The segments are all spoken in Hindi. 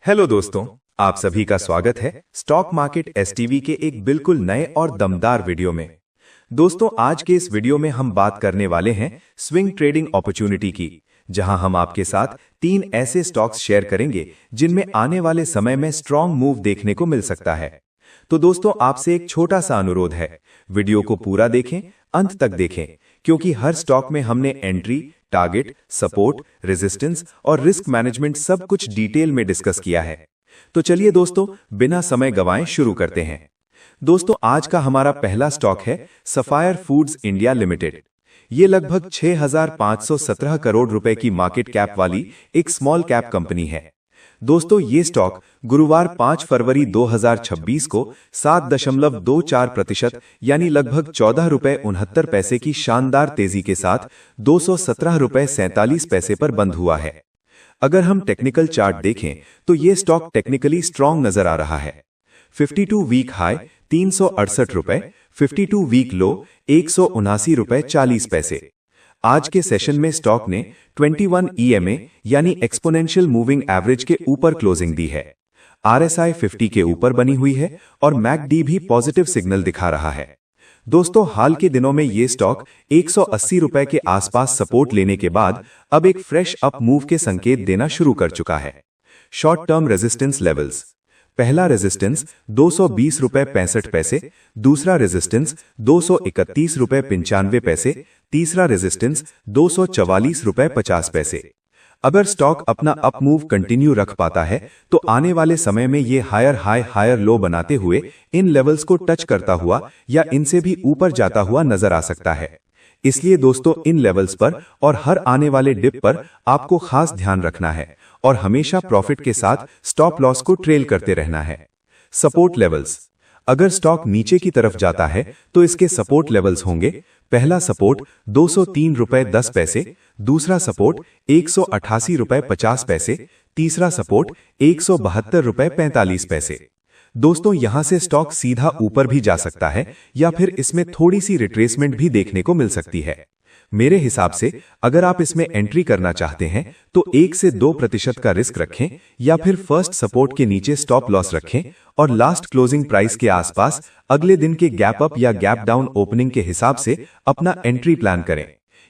हेलो दोस्तों, आप सभी का स्वागत है स्टॉक मार्केट एसटीवी के एक बिल्कुल नए और दमदार वीडियो में। दोस्तों, आज के इस वीडियो में हम बात करने वाले हैं स्विंग ट्रेडिंग अपॉर्चुनिटी की, जहां हम आपके साथ 3 ऐसे स्टॉक्स शेयर करेंगे जिनमें आने वाले समय में स्ट्रॉन्ग मूव देखने को मिल सकता है। तो दोस्तों, आपसे एक छोटा सा अनुरोध है, वीडियो को पूरा देखें, अंत तक देखें, क्योंकि हर स्टॉक में हमने एंट्री, टारगेट, सपोर्ट, रेजिस्टेंस और रिस्क मैनेजमेंट सब कुछ डिटेल में डिस्कस किया है। तो चलिए दोस्तों, बिना समय गंवाए शुरू करते हैं। दोस्तों, आज का हमारा पहला स्टॉक है सफायर फूड्स इंडिया लिमिटेड। ये लगभग 6,517 करोड़ रुपए की मार्केट कैप वाली एक स्मॉल कैप कंपनी है। दोस्तों, ये स्टॉक गुरुवार 5 फरवरी 2026 को 7.24% यानी लगभग 14 रुपए 69 पैसे की शानदार तेजी के साथ 217 रुपए 47 पैसे पर बंद हुआ है। अगर हम टेक्निकल चार्ट देखें तो ये स्टॉक टेक्निकली स्ट्रॉन्ग नजर आ रहा है। 52 वीक हाई 368 रुपए, 52 वीक लो 179 रुपए 40 पैसे। आज के सेशन में स्टॉक ने 21 EMA यानी एक्सपोनेंशियल मूविंग एवरेज के ऊपर क्लोजिंग दी है। RSI 50 के ऊपर बनी हुई है और MACD भी पॉजिटिव सिग्नल दिखा रहा है। दोस्तों, हाल के दिनों में ये स्टॉक 180 रुपए के आसपास सपोर्ट लेने के बाद अब एक फ्रेश अप मूव के संकेत देना शुरू कर चुका है। शॉर्ट टर्म रेजिस्टेंस लेवल्स: पहला रेजिस्टेंस 220 रुपए 65 पैसे, दूसरा रेजिस्टेंस 231 रुपए 95 पैसे, तीसरा रेजिस्टेंस 244 रुपए 50 पैसे। अगर स्टॉक अपना अप मूव कंटिन्यू रख पाता है तो आने वाले समय में ये हायर हाई हायर लो बनाते हुए इन लेवल्स को टच करता हुआ या इनसे भी ऊपर जाता हुआ नजर आ सकता है। इसलिए दोस्तों, इन लेवल्स पर और हर आने वाले डिप पर आपको खास ध्यान रखना है और हमेशा प्रॉफिट के साथ स्टॉप लॉस को ट्रेल करते रहना है। सपोर्ट लेवल्स: अगर स्टॉक नीचे की तरफ जाता है तो इसके सपोर्ट लेवल्स होंगे: पहला सपोर्ट 203 रुपए 10 पैसे, दूसरा सपोर्ट 188 रुपए 50 पैसे, तीसरा सपोर्ट 172 रुपए 45 पैसे। दोस्तों, यहां से स्टॉक सीधा ऊपर भी जा सकता है या फिर इसमें थोड़ी सी रिट्रेसमेंट भी देखने को मिल सकती है। मेरे हिसाब से अगर आप इसमें एंट्री करना चाहते हैं तो 1 से 2% का रिस्क रखें या फिर फर्स्ट सपोर्ट के नीचे स्टॉप लॉस रखें और लास्ट क्लोजिंग प्राइस के आसपास अगले दिन के गैप अप या गैप डाउन ओपनिंग के हिसाब से अपना एंट्री प्लान करें।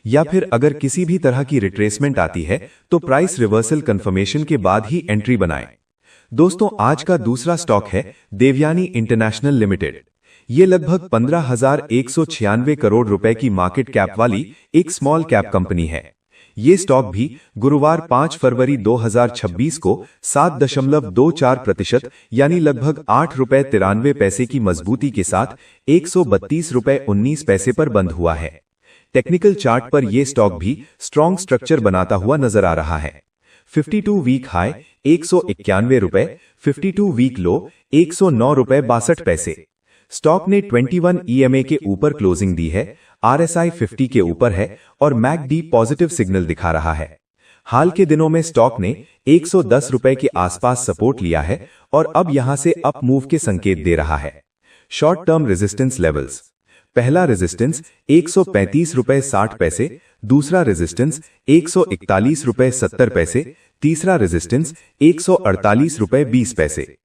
या फिर अगर किसी भी तरह की रिट्रेसमेंट आती है तो प्राइस रिवर्सल कंफर्मेशन के बाद ही एंट्री बनाएं। दोस्तों, आज का दूसरा स्टॉक है देवयानी इंटरनेशनल लिमिटेड। ये लगभग 15,196 करोड़ रुपए की मार्केट कैप वाली एक स्मॉल कैप कंपनी है। ये स्टॉक भी गुरुवार 5 फरवरी 2026 को 7.24% यानी लगभग 8 रुपए 93 पैसे की मजबूती के साथ 132 रुपए 19 पैसे पर बंद हुआ है। टेक्निकल चार्ट पर यह स्टॉक भी स्ट्रॉन्ग स्ट्रक्चर बनाता हुआ नजर आ रहा है। 52 वीक हाई 191 रुपए, 52 वीक लो 109 रुपए 62 पैसे। स्टॉक ने 21 EMA के ऊपर क्लोजिंग दी है, RSI 50 के ऊपर है और MACD पॉजिटिव सिग्नल दिखा रहा है। हाल के दिनों में स्टॉक ने 110 रुपए के आसपास सपोर्ट लिया है और अब यहां से अप मूव के संकेत दे रहा है। शॉर्ट टर्म रेजिस्टेंस लेवल्स: पहला रेजिस्टेंस 135 रुपए 60 पैसे, दूसरा रेजिस्टेंस 141 रुपए 70 पैसे, तीसरा रेजिस्टेंस 148 रुपए 20 पैसे।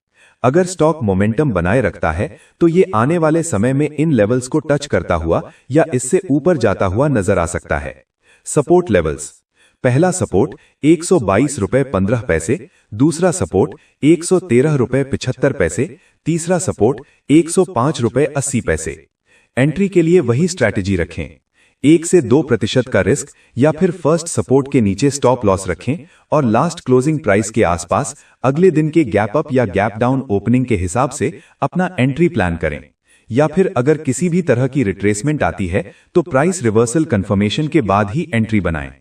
अगर स्टॉक मोमेंटम बनाए रखता है तो ये आने वाले समय में इन लेवल्स को टच करता हुआ या इससे ऊपर जाता हुआ नजर आ सकता है। सपोर्ट लेवल्स: पहला सपोर्ट 122 रुपए 15 पैसे, दूसरा सपोर्ट 113 रुपए 75 पैसे, तीसरा सपोर्ट 105 रुपए 80 पैसे। एंट्री के लिए वही स्ट्रैटेजी रखें, 1 से 2% का रिस्क या फिर फर्स्ट सपोर्ट के नीचे स्टॉप लॉस रखें और लास्ट क्लोजिंग प्राइस के आसपास अगले दिन के गैप अप या गैप डाउन ओपनिंग के हिसाब से अपना एंट्री प्लान करें। या फिर अगर किसी भी तरह की रिट्रेसमेंट आती है तो प्राइस रिवर्सल कंफर्मेशन के बाद ही एंट्री बनाएं।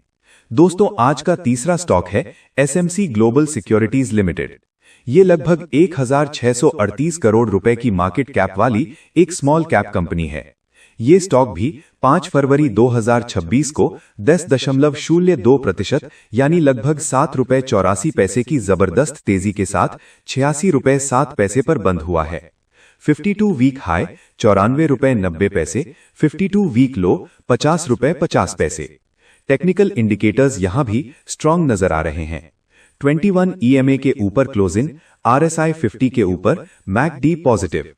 दोस्तों, आज का तीसरा स्टॉक है SMC ग्लोबल सिक्योरिटीज लिमिटेड। ये लगभग 1,638 करोड़ रुपए की मार्केट कैप वाली एक स्मॉल कैप कंपनी है। ये स्टॉक भी 5 फरवरी 2026 को 10.02% यानी लगभग 7 रुपए 84 पैसे की जबरदस्त तेजी के साथ 86 रुपए 7 पैसे पर बंद हुआ है। 52 वीक हाई 94 रुपए 90 पैसे, 52 वीक लो 50 रुपए 50 पैसे। टेक्निकल इंडिकेटर्स यहां भी स्ट्रॉन्ग नजर आ रहे हैं। 21 EMA के ऊपर क्लोज इन, RSI 50 के ऊपर, MACD पॉजिटिव।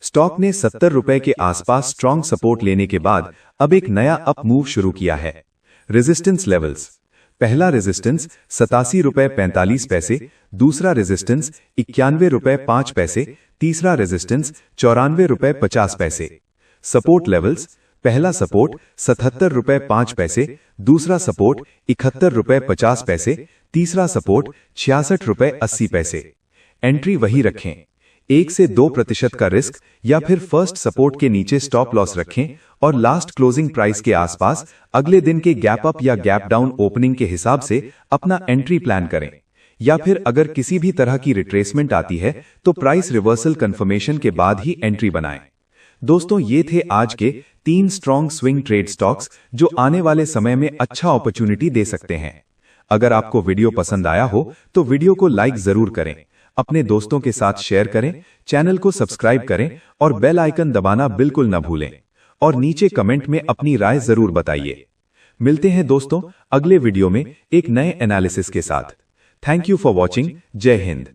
स्टॉक ने 70 रुपए के आसपास स्ट्रॉन्ग सपोर्ट लेने के बाद अब एक नया अप मूव शुरू किया है। Resistance levels. पहला रेजिस्टेंस 87 रुपए 45 पैसे, दूसरा रेजिस्टेंस 91 रुपए 5 पैसे, तीसरा रेजिस्टेंस 94 रुपए 50 पैसे। Support levels. पहला सपोर्ट 77 रुपए 5 पैसे, दूसरा सपोर्ट 71 रुपए 50 पैसे, तीसरा सपोर्ट 66 रुपए 80 पैसे। एंट्री वही रखें, 1 से 2% का रिस्क, या फिर फर्स्ट सपोर्ट के नीचे स्टॉप लॉस रखें और लास्ट क्लोजिंग प्राइस के आसपास अगले दिन के गैप अप या गैप डाउन ओपनिंग के हिसाब से अपना एंट्री प्लान करें। या फिर अगर किसी भी तरह की रिट्रेसमेंट आती है तो प्राइस रिवर्सल कंफर्मेशन के बाद ही एंट्री बनाएं। दोस्तों, ये थे आज के 3 स्ट्रॉन्ग स्विंग ट्रेड स्टॉक्स जो आने वाले समय में अच्छा अपॉर्चुनिटी दे सकते हैं। अगर आपको वीडियो पसंद आया हो तो वीडियो को लाइक जरूर करें, अपने दोस्तों के साथ शेयर करें, चैनल को सब्सक्राइब करें और बेल आइकन दबाना बिल्कुल न भूलें। और नीचे कमेंट में अपनी राय जरूर बताइए। मिलते हैं दोस्तों अगले वीडियो में एक नए एनालिसिस के साथ। Thank you for watching. जय हिंद।